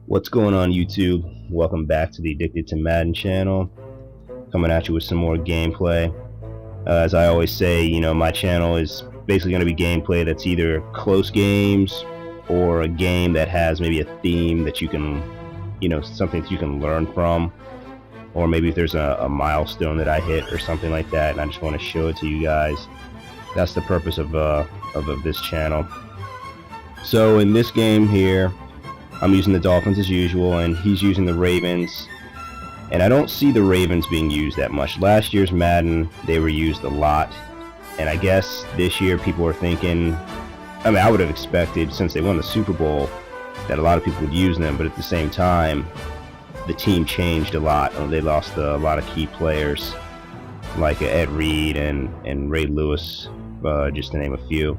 What's going on, YouTube? Welcome back to the Addicted to Madden channel. Coming at you with some more gameplay. As I always say, my channel is basically going to be gameplay that's either close games or a game that has maybe a theme that you can, something that you can learn from. Or maybe if there's a milestone that I hit or something like that and I just want to show it to you guys. That's the purpose of this channel. So in this game here, I'm using the Dolphins as usual, and he's using the Ravens. And I don't see the Ravens being used that much. Last year's Madden, they were used a lot. And I guess this year people are thinking, I would have expected, since they won the Super Bowl, that a lot of people would use them. But at the same time, the team changed a lot. They lost a lot of key players, like Ed Reed and Ray Lewis, just to name a few.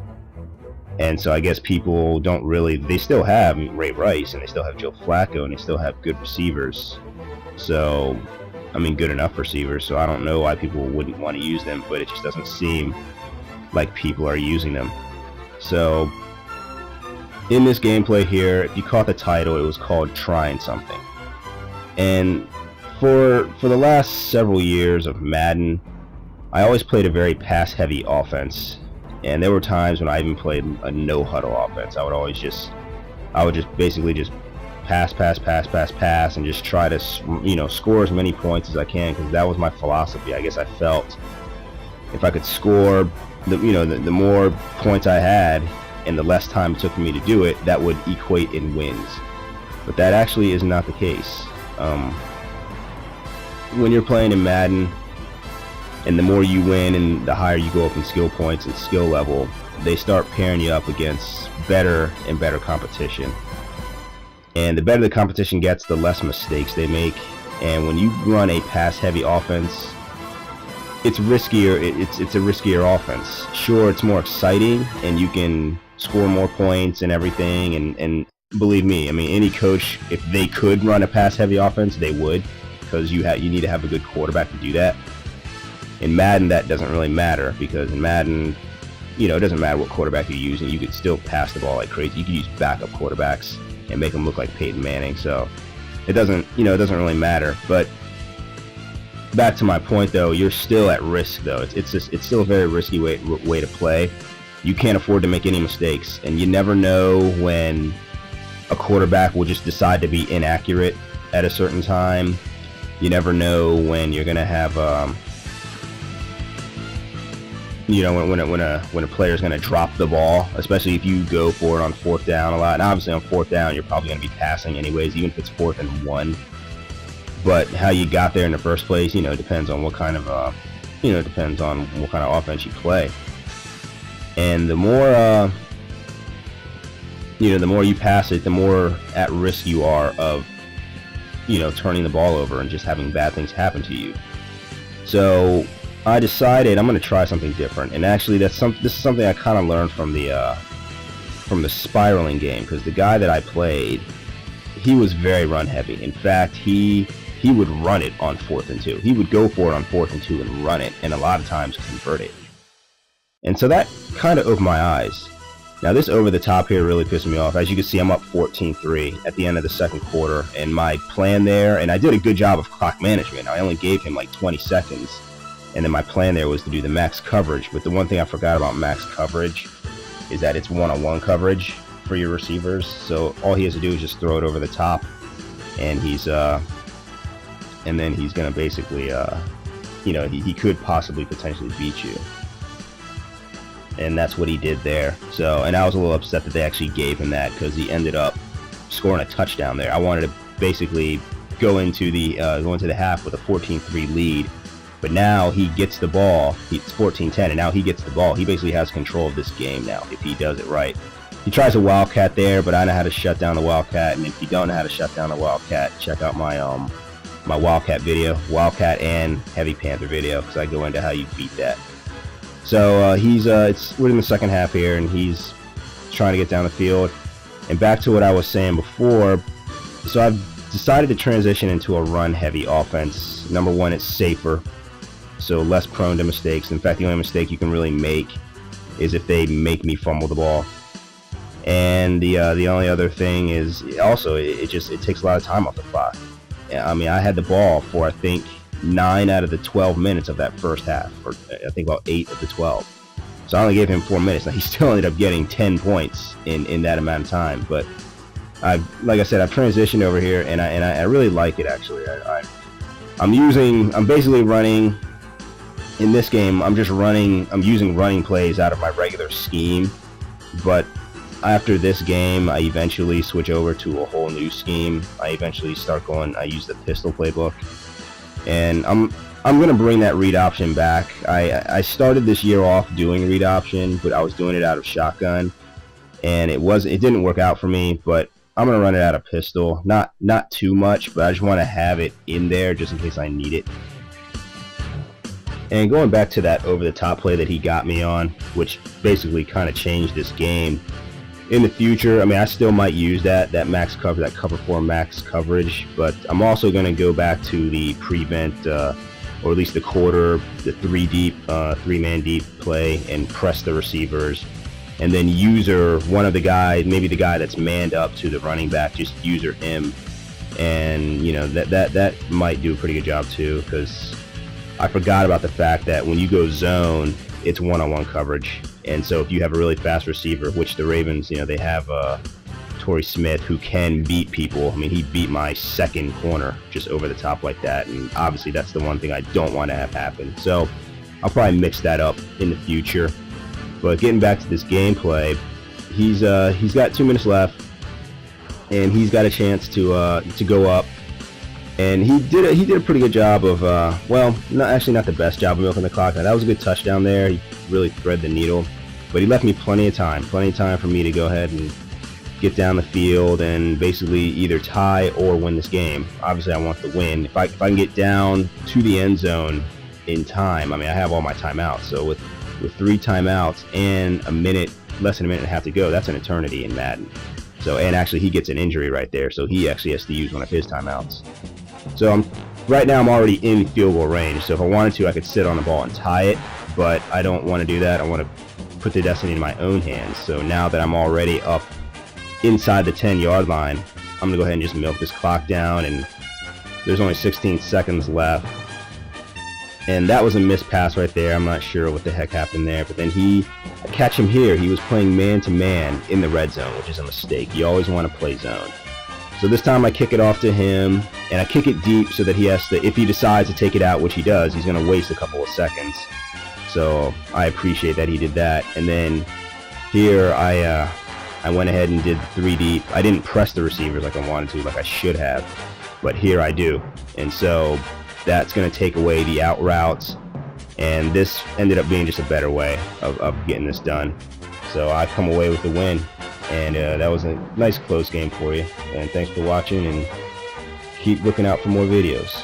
And so I guess people don't really, they still have Ray Rice, and they still have Joe Flacco, and they still have good receivers. So, good enough receivers. So I don't know why people wouldn't want to use them, but it just doesn't seem like people are using them. So, in this gameplay here, if you caught the title, it was called Tryin something. And for the last several years of Madden, I always played a very pass-heavy offense. And there were times when I even played a no-huddle offense. I would just basically just pass, and just try to, score as many points as I can, because that was my philosophy. I guess I felt if I could score, the more points I had, and the less time it took for me to do it, that would equate in wins. But that actually is not the case. When you're playing in Madden, and the more you win and the higher you go up in skill points and skill level, they start pairing you up against better and better competition. And the better the competition gets, the less mistakes they make. And when you run a pass-heavy offense, it's riskier. It's a riskier offense. Sure, it's more exciting, and you can score more points and everything. And believe me, any coach, if they could run a pass-heavy offense, they would, because you need to have a good quarterback to do that. In Madden, that doesn't really matter, because in Madden, it doesn't matter what quarterback you're using. You could still pass the ball like crazy. You could use backup quarterbacks and make them look like Peyton Manning. So it doesn't really matter. But back to my point, though, you're still at risk, though. It's still a very risky way to play. You can't afford to make any mistakes, and you never know when a quarterback will just decide to be inaccurate at a certain time. You never know when you're gonna have when a player's going to drop the ball, especially if you go for it on fourth down a lot. And obviously on fourth down, you're probably going to be passing anyways, even if it's 4th and 1. But how you got there in the first place, depends on what kind of offense you play. And the more you pass it, the more at risk you are of, turning the ball over and just having bad things happen to you. So I decided I'm going to try something different, and actually this is something I kind of learned from the spiraling game, because the guy that I played, he was very run heavy. In fact, he would run it on 4th and 2. He would go for it on 4th and 2 and run it, and a lot of times convert it. And so that kind of opened my eyes. Now this over the top here really pissed me off. As you can see, I'm up 14-3 at the end of the second quarter, and my plan there, and I did a good job of clock management. I only gave him like 20 seconds. And then my plan there was to do the max coverage. But the one thing I forgot about max coverage is that it's one-on-one coverage for your receivers. So all he has to do is just throw it over the top, and then he's gonna basically, he could possibly potentially beat you. And that's what he did there. So, and I was a little upset that they actually gave him that, because he ended up scoring a touchdown there. I wanted to basically go into the half with a 14-3 lead. But now he gets the ball. It's 14-10, and now he gets the ball. He basically has control of this game now, if he does it right. He tries a Wildcat there, but I know how to shut down the Wildcat. And if you don't know how to shut down the Wildcat, check out my my Wildcat video, Wildcat and Heavy Panther video, because I go into how you beat that. So we're in the second half here, and he's trying to get down the field. And back to what I was saying before, so I've decided to transition into a run-heavy offense. Number one, it's safer, so less prone to mistakes. In fact, the only mistake you can really make is if they make me fumble the ball. And the only other thing is also it takes a lot of time off the clock. I mean, I had the ball for I think 9 out of the 12 minutes of that first half, or I think about 8 of the 12. So I only gave him 4 minutes. Now he still ended up getting 10 points in that amount of time. But like I said, I've transitioned over here, and I really like it actually. I'm basically running in this game. I'm using running plays out of my regular scheme, but after this game, I eventually switch over to a whole new scheme. I use the pistol playbook, and I'm gonna bring that read option back. I started this year off doing read option, but I was doing it out of shotgun, and it didn't work out for me. But I'm gonna run it out of pistol, not too much, but I just want to have it in there just in case I need it. And going back to that over-the-top play that he got me on, which basically kind of changed this game. In the future, I mean, I still might use that max cover, that cover 4 max coverage, but I'm also going to go back to the prevent, or at least the quarter, the 3-man deep play, and press the receivers, and then one of the guys, maybe the guy that's manned up to the running back, just user him, and you know that might do a pretty good job too, because I forgot about the fact that when you go zone, it's one-on-one coverage. And so if you have a really fast receiver, which the Ravens, you know, they have Torrey Smith, who can beat people. I mean, he beat my second corner just over the top like that. And obviously that's the one thing I don't want to have happen. So I'll probably mix that up in the future. But getting back to this gameplay, he's got 2 minutes left, and he's got a chance to go up. And he did a pretty good job of, well, not the best job of milking the clock. Now, that was a good touchdown there. He really threaded the needle. But he left me plenty of time for me to go ahead and get down the field and basically either tie or win this game. Obviously, I want the win. If I can get down to the end zone in time, I mean, I have all my timeouts. So with 3 timeouts and less than a minute and a half to go, that's an eternity in Madden. So, and actually, he gets an injury right there, so he actually has to use one of his timeouts. So right now I'm already in field goal range, so if I wanted to, I could sit on the ball and tie it, but I don't want to do that. I want to put the destiny in my own hands. So now that I'm already up inside the 10-yard line, I'm going to go ahead and just milk this clock down, and there's only 16 seconds left. And that was a missed pass right there. I'm not sure what the heck happened there, but then I catch him here. He was playing man-to-man in the red zone, which is a mistake. You always want to play zone. So this time I kick it off to him, and I kick it deep so that he has to, if he decides to take it out, which he does, he's going to waste a couple of seconds. So I appreciate that he did that. And then here I went ahead and did 3 deep. I didn't press the receivers like I wanted to, like I should have, but here I do. And so that's going to take away the out routes, and this ended up being just a better way of getting this done. So I come away with the win. And that was a nice close game for you. And thanks for watching, and keep looking out for more videos.